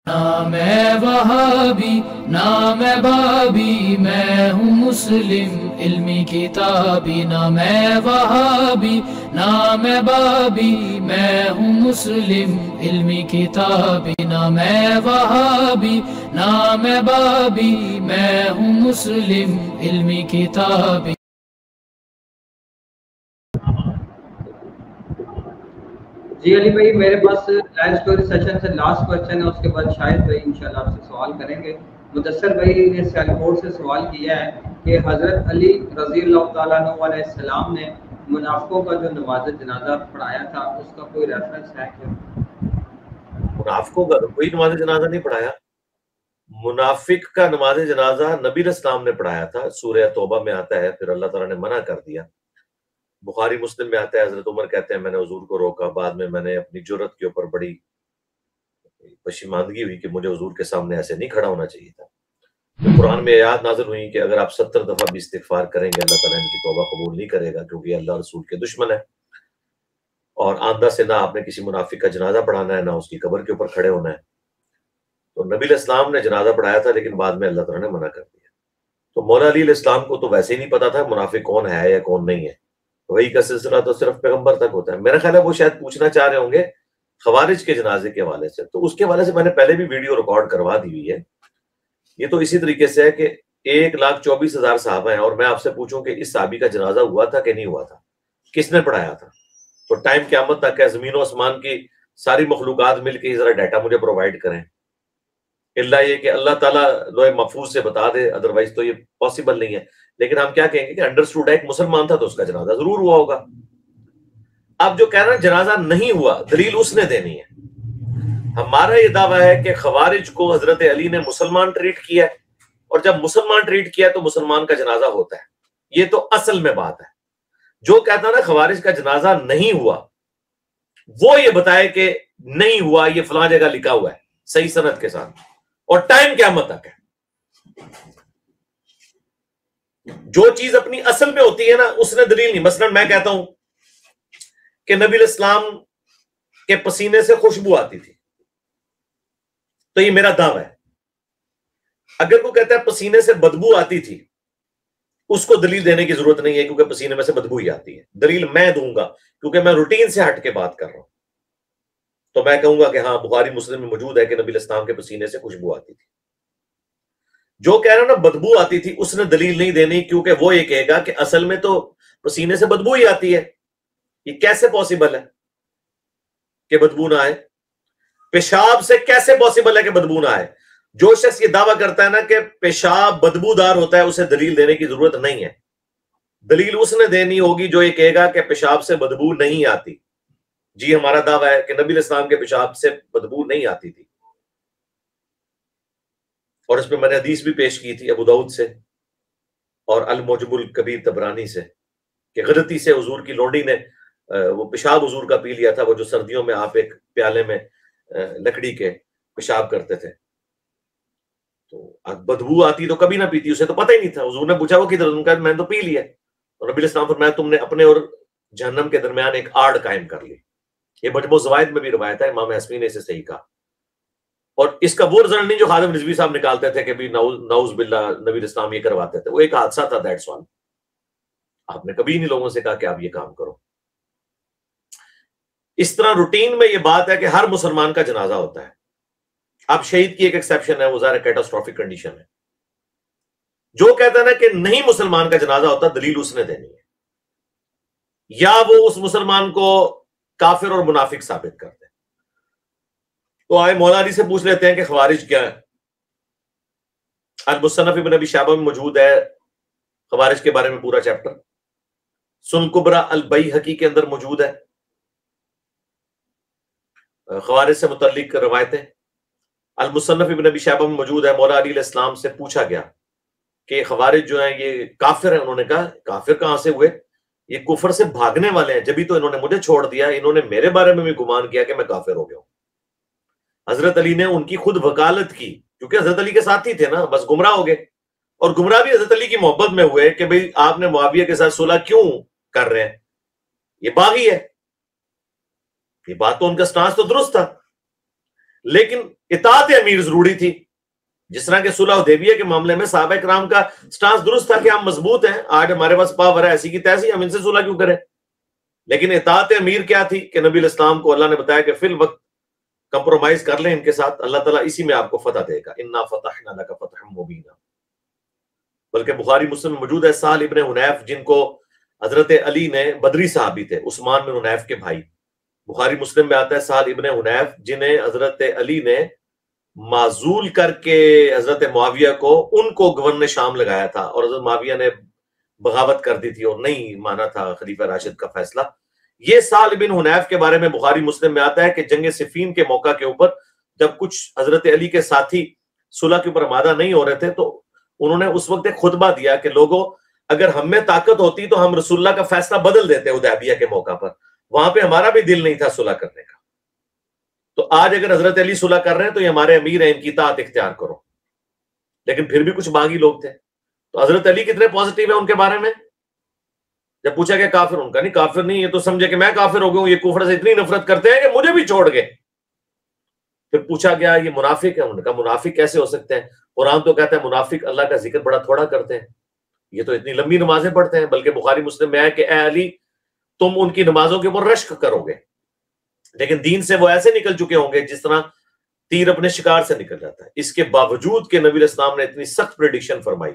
نہ میں وہابی نہ میں بابی، میں ہوں مسلم علمی کتابی، نہ میں وہابی نہ میں بابی، میں ہوں مسلم علمی کتابی، نہ میں وہابی نہ میں بابی، میں ہوں مسلم علمی کتابی۔ جی علی بھائی، میرے پاس لائف سٹوری سیشن سے لاسٹ کوشچن ہے، اس کے بعد شاہد بھائی انشاءاللہ آپ سے سوال کریں گے۔ مدثر بھائی نے سیالکوٹ سے سوال کیا ہے کہ حضرت علی رضی اللہ تعالیٰ عنہ علیہ السلام نے منافقوں کا جو نماز جنازہ پڑھایا تھا، اس کا کوئی ریفرنس ہے کیا؟ منافقوں کا کوئی نماز جنازہ نہیں پڑھایا۔ منافق کا نماز جنازہ نبی علیہ السلام نے پڑھایا تھا، سورہ توبہ میں آتا ہے، پھر اللہ تعالیٰ نے منع کر دیا۔ بخاری مسلم میں آتا ہے، حضرت عمر کہتے ہیں میں نے حضور کو روکا، بعد میں میں نے اپنی جرت کے اوپر بڑی پشیماندگی ہوئی کہ مجھے حضور کے سامنے ایسے نہیں کھڑا ہونا چاہیے تھا۔ تو قرآن میں آیات نازل ہوئی کہ اگر آپ 70 دفعہ بھی استغفار کریں گے اللہ تعالیٰ ان کی توبہ قبول نہیں کرے گا، کیونکہ اللہ رسول کے دشمن ہے، اور آندہ سے نہ آپ نے کسی منافق کا جنازہ پڑھانا ہے، نہ اس کی قبر کے اوپر کھڑے ہونا ہے۔ تو نبی علیہ السلام نے جنازہ پڑھایا تھا، لیکن بعد میں اللہ تعالیٰ نے منع کر دیا۔ تو مولا علی علیہ السلام کو تو ویسے ہی نہیں پتا تھا منافق کون ہے یا کون نہیں ہے، وہی کا سلسلہ تو صرف پیغمبر تک ہوتا ہے۔ میرا خیال ہے وہ شاید پوچھنا چاہ رہے ہوں گے خوارج کے جنازے کے حوالے سے، تو اس کے حوالے سے میں نے پہلے بھی ویڈیو ریکارڈ کروا دی ہوئی ہے۔ یہ تو اسی طریقے سے ہے کہ 1,24,000 صحابہ ہیں، اور میں آپ سے پوچھوں کہ اس صحابی کا جنازہ ہوا تھا کہ نہیں ہوا تھا، کس نے پڑھایا تھا، تو ٹائم قیامت تک ہے زمین و آسمان کی ساری مخلوقات مل کے ذرا ڈیٹا مجھے پرووائڈ کریں، اللہ یہ کہ اللہ تعالیٰ لوح محفوظ سے بتا دے، ادروائز تو یہ پاسبل نہیں ہے۔ لیکن ہم کیا کہیں گے کہ انڈرسٹوڈ ہے، ایک مسلمان تھا تو اس کا جنازہ ضرور ہوا ہوگا۔ اب جو کہہ رہے ہیں جنازہ نہیں ہوا، دلیل اس نے دینی ہے۔ ہمارا یہ دعویٰ ہے کہ خوارج کو حضرت علی نے مسلمان ٹریٹ کیا ہے، اور جب مسلمان ٹریٹ کیا تو مسلمان کا جنازہ ہوتا ہے۔ یہ تو اصل میں بات ہے۔ جو کہتا ہے نا خوارج کا جنازہ نہیں ہوا، وہ یہ بتائے کہ نہیں ہوا، یہ فلاں جگہ لکھا ہوا ہے صحیح سند کے ساتھ، اور ٹائم قیامت تک ہے۔ جو چیز اپنی اصل میں ہوتی ہے نا، اس نے دلیل نہیں۔ مثلا میں کہتا ہوں کہ نبی علیہ السلام کے پسینے سے خوشبو آتی تھی، تو یہ میرا دعویٰ ہے۔ اگر کوئی کہتا ہے پسینے سے بدبو آتی تھی، اس کو دلیل دینے کی ضرورت نہیں ہے، کیونکہ پسینے میں سے بدبو ہی آتی ہے۔ دلیل میں دوں گا کیونکہ میں روٹین سے ہٹ کے بات کر رہا ہوں، تو میں کہوں گا کہ ہاں بخاری مسلم میں موجود ہے کہ نبی علیہ السلام کے پسینے سے خوشبو آتی تھی۔ جو کہہ رہا نا بدبو آتی تھی، اس نے دلیل نہیں دینی، کیونکہ وہ یہ کہے گا کہ اصل میں تو پسینے سے بدبو ہی آتی ہے، یہ کیسے پاسبل ہے کہ بدبو نہ آئے؟ پیشاب سے کیسے پاسبل ہے کہ بدبو نہ آئے؟ جو شخص یہ دعویٰ کرتا ہے نا کہ پیشاب بدبودار ہوتا ہے، اسے دلیل دینے کی ضرورت نہیں ہے۔ دلیل اس نے دینی ہوگی جو یہ کہے گا کہ پیشاب سے بدبو نہیں آتی۔ جی ہمارا دعویٰ ہے کہ نبی علیہ السلام کے پیشاب سے بدبو نہیں آتی تھی، اور اس پہ میں نے حدیث بھی پیش کی تھی ابو داؤد سے اور المعجم الکبیر طبرانی سے، کہ غلطی سے حضور کی لونڈی نے وہ پیشاب حضور کا پی لیا تھا، وہ جو سردیوں میں آپ ایک پیالے میں لکڑی کے پیشاب کرتے تھے، تو بدبو آتی تو کبھی نہ پیتی، اسے تو پتہ ہی نہیں تھا۔ حضور نے پوچھا وہ کدھر، ان کا میں نے تو پی لیا، اور نبی علیہ السلام فرمایا تم نے اپنے اور جہنم کے درمیان ایک آڑ قائم کر لی۔ یہ مجموع الزوائد میں بھی روایت ہے، امام حسمی نے اسے صحیح کہا۔ اور اس کا وہ رزلٹ نہیں جو خادم رضوی صاحب نکالتے تھے کہ بھی نعوذ باللہ نبی علیہ السلام یہ کرواتے تھے، وہ ایک حادثہ تھا، دیٹس آل۔ آپ نے کبھی نہیں لوگوں سے کہا کہ آپ یہ کام کرو۔ اس طرح روٹین میں یہ بات ہے کہ ہر مسلمان کا جنازہ ہوتا ہے۔ اب شہید کی ایک ایکسیپشن ہے، وہ ظاہر کیٹاسٹرافک کنڈیشن ہے۔ جو کہتا ہے نا کہ نہیں مسلمان کا جنازہ ہوتا، دلیل اس نے دینی ہے، یا وہ اس مسلمان کو کافر اور منافق ثابت کرتے ہیں۔ تو آئے مولا علی سے پوچھ لیتے ہیں کہ خوارج کیا ہے۔ المصنف ابن ابی شیبہ میں موجود ہے خوارج کے بارے میں پورا چیپٹر، سنن کبریٰ البیہقی کے اندر موجود ہے خوارج سے متعلق روایتیں۔ المصنف ابن ابی شیبہ میں موجود ہے، مولا علی علیہ السلام سے پوچھا گیا کہ خوارج جو ہیں یہ کافر ہیں، انہوں نے کہا کافر کہاں سے ہوئے، یہ کفر سے بھاگنے والے ہیں، جبھی تو انہوں نے مجھے چھوڑ دیا، انہوں نے میرے بارے میں بھی گمان کیا کہ میں کافر ہو گیا ہوں۔ حضرت علی نے ان کی خود وکالت کی، کیونکہ حضرت علی کے ساتھی تھے نا، بس گمراہ ہو گئے، اور گمراہ بھی حضرت علی کی محبت میں ہوئے کہ بھئی آپ نے معاویہ کے ساتھ صلح کیوں کر رہے ہیں، یہ باغی ہے۔ یہ بات تو ان کا سٹانس تو درست تھا، لیکن اطاعت امیر ضروری تھی. جس طرح کہ صلح حدیبیہ کے معاملے میں صحابہ کرام کا سٹانس درست تھا کہ ہم مضبوط ہیں, آج ہمارے پاس پاور ہے, ایسی کی تیسی, ہم ان سے صلح کیوں کریں. لیکن اطاعت امیر کیا تھی کہ نبی علیہ السلام کو اللہ نے بتایا کہ فی الوقت کمپرومائز کر لیں ان کے ساتھ, اللہ تعالیٰ اسی میں آپ کو فتح دے گا. انا فتحنا لک فتحا مبینا. بلکہ بخاری مسلم میں موجود ہے سہل ابن حنیف, جن کو حضرت علی نے, بدری صحابی تھے, عثمان بن حنیف کے بھائی. بخاری مسلم میں آتا ہے سہل ابن حنیف جنہیں حضرت علی نے معزول کر کے حضرت معاویہ کو, ان کو گورنر شام لگایا تھا, اور حضرت معاویہ نے بغاوت کر دی تھی اور نہیں مانا تھا خلیفہ راشد کا فیصلہ. یہ سہل بن حنیف کے بارے میں بخاری مسلم میں آتا ہے کہ جنگ صفین کے موقع کے اوپر جب کچھ حضرت علی کے ساتھی صلح کے اوپر آمادہ نہیں ہو رہے تھے, تو انہوں نے اس وقت ایک خطبہ دیا کہ لوگوں, اگر ہم میں طاقت ہوتی تو ہم رسول اللہ کا فیصلہ بدل دیتے حدیبیہ کے موقع پر, وہاں پہ ہمارا بھی دل نہیں تھا صلح کرنے کا. تو آج اگر حضرت علی صلح کر رہے ہیں تو یہ ہمارے امیر ہیں, ان کی اطاعت اختیار کرو. لیکن پھر بھی کچھ باغی لوگ تھے. تو حضرت علی کتنے پازیٹیو ہیں ان کے بارے میں؟ جب پوچھا کہ کافر, ان کا نہیں, کافر نہیں, یہ تو سمجھے کہ میں کافر ہو گیا ہوں, یہ کفر سے اتنی نفرت کرتے ہیں کہ مجھے بھی چھوڑ گئے. پھر پوچھا گیا یہ منافق ہے, انہوں نے کہا منافق کیسے ہو سکتے ہیں, قرآن تو کہتا ہے منافق اللہ کا ذکر بڑا تھوڑا کرتے ہیں, یہ تو اتنی لمبی نمازیں پڑھتے ہیں. بلکہ بخاری مسلم میں ہے کہ اے علی تم ان کی نمازوں کے اوپر رشک کرو گے, لیکن دین سے وہ ایسے نکل چکے ہوں گے جس طرح تیر اپنے شکار سے نکل جاتا ہے. اس کے باوجود کہ نبی علیہ السلام نے اتنی سخت پریڈکشن فرمائی,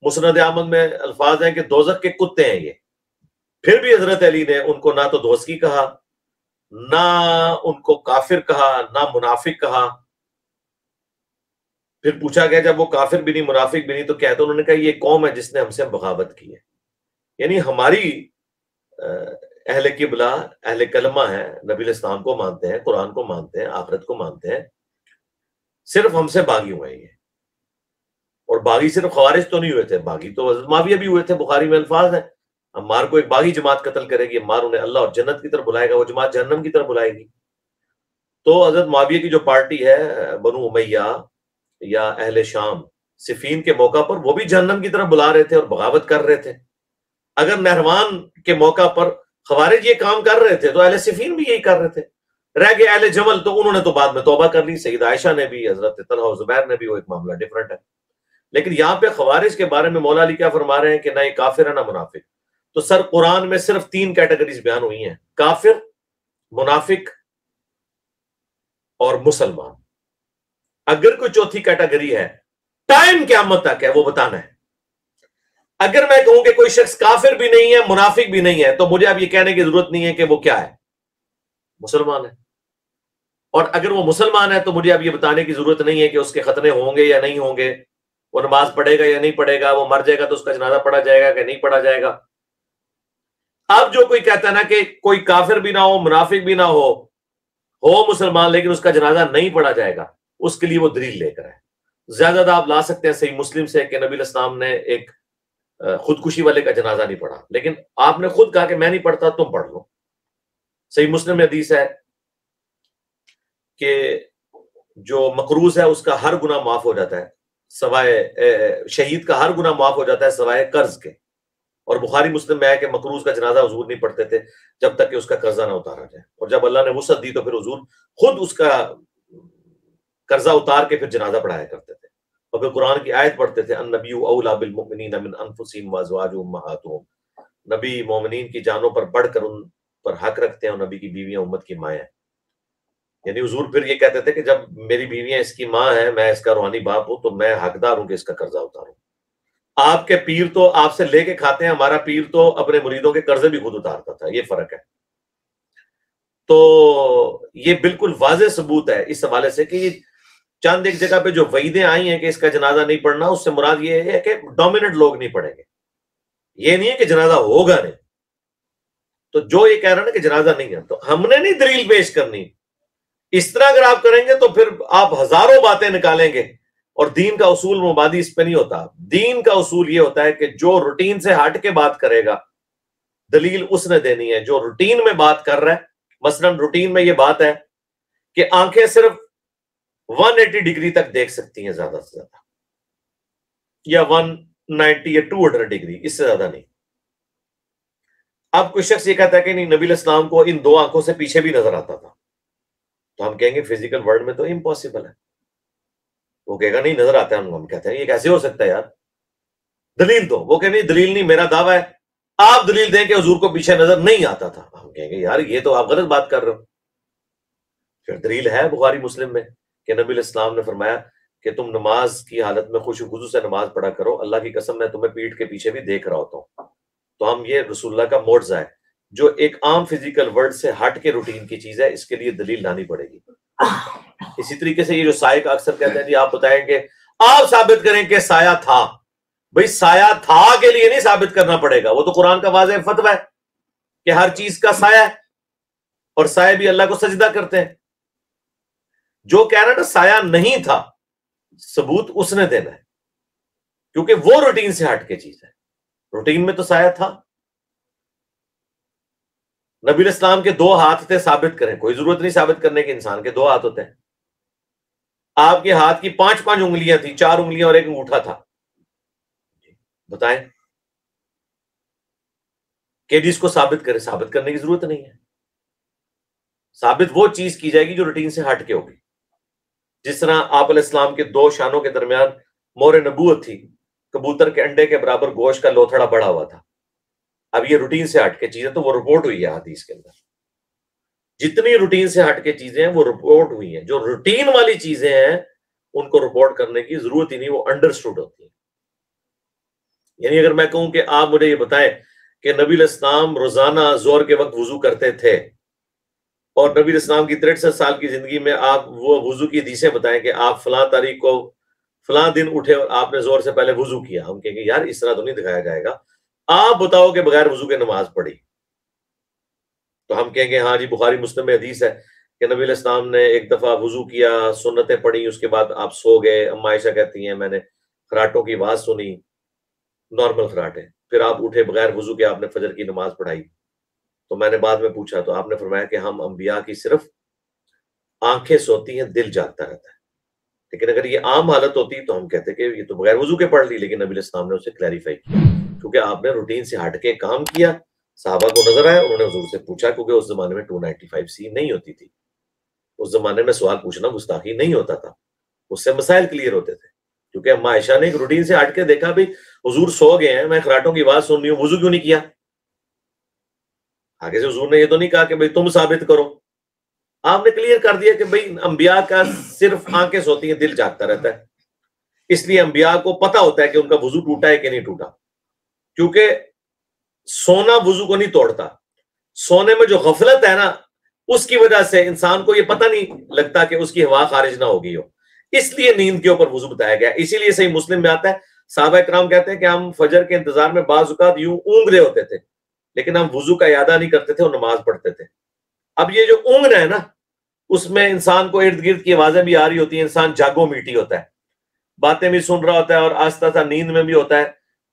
مسند احمد میں الفاظ ہیں کہ دوزخ کے کتے ہیں یہ, پھر بھی حضرت علی نے ان کو نہ تو دوزخی کہا, نہ ان کو کافر کہا, نہ منافق کہا. پھر پوچھا گیا جب وہ کافر بھی نہیں منافق بھی نہیں تو کیا ہے, تو انہوں نے کہا یہ قوم ہے جس نے ہم سے بغاوت کی ہے. یعنی ہماری اہل قبلہ اہل کلمہ ہیں, نبی علیہ السلام کو مانتے ہیں, قرآن کو مانتے ہیں, آخرت کو مانتے ہیں, صرف ہم سے باغی ہوئے ہیں. اور باغی صرف خوارج تو نہیں ہوئے تھے, باغی تو حضرت معاویہ بھی ہوئے تھے. بخاری میں الفاظ ہیں عمار کو ایک باغی جماعت قتل کرے گی, عمار انہیں اللہ اور جنت کی طرف بلائے گا, وہ جماعت جہنم کی طرف بلائے گی. تو حضرت معاویہ کی جو پارٹی ہے بنو امیہ یا اہل شام, صفین کے موقع پر وہ بھی جہنم کی طرف بلا رہے تھے اور بغاوت کر رہے تھے. اگر نہروان کے موقع پر خوارج یہ کام کر رہے تھے تو اہل صفین بھی یہی کر رہے تھے. رہ گئے اہل جمل, تو انہوں نے تو بعد میں توبہ کر لی, سیدہ عائشہ نے بھی, حضرت طلحہ و زبیر نے بھی, وہ ایک معاملہ ڈیفرنٹ ہے. لیکن یہاں پہ خوارج کے بارے میں مولا علی کیا فرما رہے ہیں کہ نہ یہ کافر ہے نہ منافق. تو سر قرآن میں صرف 3 کیٹیگریز بیان ہوئی ہیں, کافر, منافق اور مسلمان. اگر کوئی چوتھی کیٹیگری ہے ٹائم قیامت تک ہے وہ بتانا ہے. اگر میں کہوں کہ کوئی شخص کافر بھی نہیں ہے منافق بھی نہیں ہے تو مجھے اب یہ کہنے کی ضرورت نہیں ہے کہ وہ کیا ہے, مسلمان ہے. اور اگر وہ مسلمان ہے تو مجھے اب یہ بتانے کی ضرورت نہیں ہے کہ اس کے ختنے ہوں گے یا نہیں ہوں گے, وہ نماز پڑھے گا یا نہیں پڑھے گا, وہ مر جائے گا تو اس کا جنازہ پڑھا جائے گا کہ نہیں پڑھا جائے گا. اب جو کوئی کہتا ہے نا کہ کوئی کافر بھی نہ ہو منافق بھی نہ ہو مسلمان لیکن اس کا جنازہ نہیں پڑھا جائے گا, اس کے لیے وہ دلیل لے کر ہے. زیادہ آپ لا سکتے ہیں صحیح مسلم سے کہ نبی علیہ السلام نے ایک خودکشی والے کا جنازہ نہیں پڑھا, لیکن آپ نے خود کہا کہ میں نہیں پڑھتا, تم پڑھ لو. صحیح مسلم میں حدیث ہے کہ جو مقروض ہے اس کا ہر گناہ معاف ہو جاتا ہے سوائے, شہید کا ہر گناہ معاف ہو جاتا ہے سوائے قرض کے. اور بخاری مسلم میں ہے کہ مقروض کا جنازہ حضور نہیں پڑھتے تھے جب تک کہ اس کا قرضہ نہ اتارا جائے, اور جب اللہ نے وسعت دی تو پھر حضور خود اس کا قرضہ اتار کے پھر جنازہ پڑھایا کرتے تھے. اور پھر قرآن کی آیت پڑھتے تھے النبی اولی بالمؤمنین من انفسہم وازواجہم امہاتہم, نبی مومنین کی جانوں پر بڑھ کر ان پر حق رکھتے ہیں, اور نبی کی بیویاں امت کی مائیں ہیں. یعنی حضور پھر یہ کہتے تھے کہ جب میری بیویاں اس کی ماں ہیں, میں اس کا روحانی باپ ہوں, تو میں حقدار ہوں کہ اس کا قرضہ اتاروں. آپ کے پیر تو آپ سے لے کے کھاتے ہیں, ہمارا پیر تو اپنے مریدوں کے قرضے بھی خود اتارتا تھا, یہ فرق ہے. تو یہ بالکل واضح ثبوت ہے اس حوالے سے کہ یہ چند ایک جگہ پہ جو وعیدیں آئی ہیں کہ اس کا جنازہ نہیں پڑھنا, اس سے مراد یہ ہے کہ ڈومیننٹ لوگ نہیں پڑھیں گے. یہ نہیں ہے کہ جنازہ ہوگا نہیں. تو جو یہ کہہ رہا ہے نا کہ جنازہ نہیں ہے, تو ہم نے نہیں دلیل پیش کرنی. اس طرح اگر آپ کریں گے تو پھر آپ ہزاروں باتیں نکالیں گے, اور دین کا اصول مبادی اس پہ نہیں ہوتا. دین کا اصول یہ ہوتا ہے کہ جو روٹین سے ہٹ کے بات کرے گا دلیل اس نے دینی ہے. جو روٹین میں بات کر رہا ہے, مثلا روٹین میں یہ بات ہے کہ آنکھیں صرف 180 ڈگری تک دیکھ سکتی ہیں زیادہ سے زیادہ, یا 190 یا 200 ڈگری, اس سے زیادہ نہیں. اب کوئی شخص یہ کہتا ہے کہ نہیں, نبی علیہ السلام کو ان 2 آنکھوں سے پیچھے بھی نظر آتا تھا, تو ہم کہیں گے فزیکل ورلڈ میں تو امپاسبل ہے. وہ کہے گا نہیں نظر آتا ہے. ہم کہتے ہیں یہ کیسے ہو سکتا ہے یار, دلیل دو. وہ کہ نہیں دلیل نہیں, میرا دعویٰ ہے, آپ دلیل دیں کہ حضور کو پیچھے نظر نہیں آتا تھا. ہم کہیں گے یار یہ تو آپ غلط بات کر رہے ہو. پھر دلیل ہے بخاری مسلم میں کہ نبی علیہ السلام نے فرمایا کہ تم نماز کی حالت میں خوشو خضو سے نماز پڑھا کرو, اللہ کی قسم میں تمہیں پیٹھ کے پیچھے بھی دیکھ رہا ہوتا ہوں. تو ہم یہ رسول اللہ کا معجزہ ہے جو ایک عام فزیکل ورلڈ سے ہٹ کے روٹین کی چیز ہے, اس کے لیے دلیل لانی پڑے گی. اسی طریقے سے یہ جو سائے کا اکثر کہتے ہیں جی آپ بتائیں کہ آپ ثابت کریں کہ سایہ تھا. بھئی سایہ تھا کے لیے نہیں ثابت کرنا پڑے گا, وہ تو قرآن کا واضح فتویٰ ہے کہ ہر چیز کا سایہ ہے, اور سایہ بھی اللہ کو سجدہ کرتے ہیں. جو کہہ رہا ہے نا سایہ نہیں تھا, ثبوت اس نے دینا ہے, کیونکہ وہ روٹین سے ہٹ کے چیز ہے. روٹین میں تو سایہ تھا. نبی علیہ السلام کے 2 ہاتھ تھے, ثابت کریں. کوئی ضرورت نہیں ثابت کرنے کے, انسان کے 2 ہاتھ ہوتے ہیں. آپ کے ہاتھ کی 5 انگلیاں تھیں, 4 انگلیاں اور 1 انگوٹھا تھا. بتائیں کہ جس کو ثابت کرے, ثابت کرنے کی ضرورت نہیں ہے. ثابت وہ چیز کی جائے گی جو روٹین سے ہٹ کے ہوگی. جس طرح آپ علیہ السلام کے 2 شانوں کے درمیان مور نبوت تھی, کبوتر کے انڈے کے برابر گوشت کا لوتھڑا بڑا ہوا تھا. اب یہ روٹین سے ہٹ کے چیزیں تو وہ رپورٹ ہوئی ہے حدیث کے اندر. جتنی روٹین سے ہٹ کے چیزیں ہیں وہ رپورٹ ہوئی ہیں. جو روٹین والی چیزیں ہیں ان کو رپورٹ کرنے کی ضرورت ہی نہیں, وہ انڈرسٹوڈ ہوتی ہیں. یعنی اگر میں کہوں کہ آپ مجھے یہ بتائیں کہ نبی علیہ السلام روزانہ ظہر کے وقت وضو کرتے تھے, اور نبی علیہ السلام کی 63 سال کی زندگی میں آپ وہ وضو کی حدیثیں بتائیں کہ آپ فلاں تاریخ کو فلاں دن اٹھے اور آپ نے ظہر سے پہلے وضو کیا. ہم کہیں گے یار اس طرح تو نہیں دکھایا جائے گا, آپ بتاؤ کہ بغیر وضو کے نماز پڑھی. تو ہم کہیں گے ہاں جی بخاری مسلم میں حدیث ہے کہ نبی علیہ السلام نے ایک دفعہ وضو کیا, سنتیں پڑھی, اس کے بعد آپ سو گئے. اما عائشہ کہتی ہیں میں نے خراٹوں کی آواز سنی, نارمل خراٹیں, پھر آپ اٹھے بغیر وضو کے, آپ نے فجر کی نماز پڑھائی. تو میں نے بعد میں پوچھا تو آپ نے فرمایا کہ ہم انبیاء کی صرف آنکھیں سوتی ہیں, دل جاگتا رہتا ہے. لیکن اگر یہ عام حالت ہوتی تو ہم کہتے کہ یہ تو بغیر وضو کے پڑھ لی, لیکن نبی علیہ السلام نے اسے کلیریفائی کیا کیونکہ آپ نے روٹین سے ہٹ کے کام کیا. صحابہ کو نظر آیا, انہوں نے حضور سے پوچھا, کیونکہ اس زمانے میں 295C نہیں ہوتی تھی. اس زمانے میں سوال پوچھنا گستاخی نہیں ہوتا تھا, اس سے مسائل کلیئر ہوتے تھے. کیونکہ اما عائشہ نے ایک روٹین سے ہٹ کے دیکھا بھی حضور سو گئے ہیں, میں خراٹوں کی آواز سن رہی ہوں, وضو کیوں نہیں کیا؟ آگے سے حضور نے یہ تو نہیں کہا کہ بھئی تم ثابت کرو, آپ نے کلیئر کر دیا کہ بھئی انبیاء کا صرف آنکھیں سوتی ہیں, دل جاگتا رہتا ہے. اس لیے انبیاء کو پتا ہوتا ہے کہ ان کا وضو ٹوٹا ہے کہ نہیں ٹوٹا, کیونکہ سونا وضو کو نہیں توڑتا. سونے میں جو غفلت ہے نا, اس کی وجہ سے انسان کو یہ پتہ نہیں لگتا کہ اس کی ہوا خارج نہ ہوگی ہو, اس لیے نیند کے اوپر وضو بتایا گیا. اسی لیے صحیح مسلم میں آتا ہے, صحابہ اکرام کہتے ہیں کہ ہم فجر کے انتظار میں بعض اوقات یوں اونگ رہے ہوتے تھے, لیکن ہم وضو کا اعادہ نہیں کرتے تھے اور نماز پڑھتے تھے. اب یہ جو اونگنا ہے نا, اس میں انسان کو ارد گرد کی آوازیں بھی آ رہی ہوتی ہیں, انسان جاگو میٹی ہوتا ہے, باتیں بھی سن رہا ہوتا ہے, اور آہستہ سا نیند میں بھی ہوتا ہے,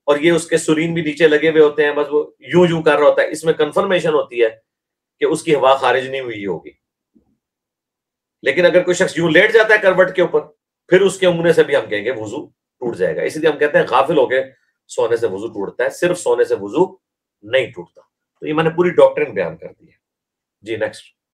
اور یہ اس کے سرین بھی نیچے لگے ہوئے ہوتے ہیں, بس وہ یوں کر رہا ہوتا ہے. اس میں کنفرمیشن ہوتی ہے کہ اس کی ہوا خارج نہیں ہوئی ہوگی. لیکن اگر کوئی شخص یوں لیٹ جاتا ہے کروٹ کے اوپر, پھر اس کے اونگنے سے بھی ہم کہیں گے وضو ٹوٹ جائے گا. اسی لیے ہم کہتے ہیں غافل ہو کے سونے سے وضو ٹوٹتا ہے, صرف سونے سے وضو نہیں ٹوٹتا. تو یہ میں نے پوری ڈاکٹرن بیان کر دی ہے. جی نیکسٹ.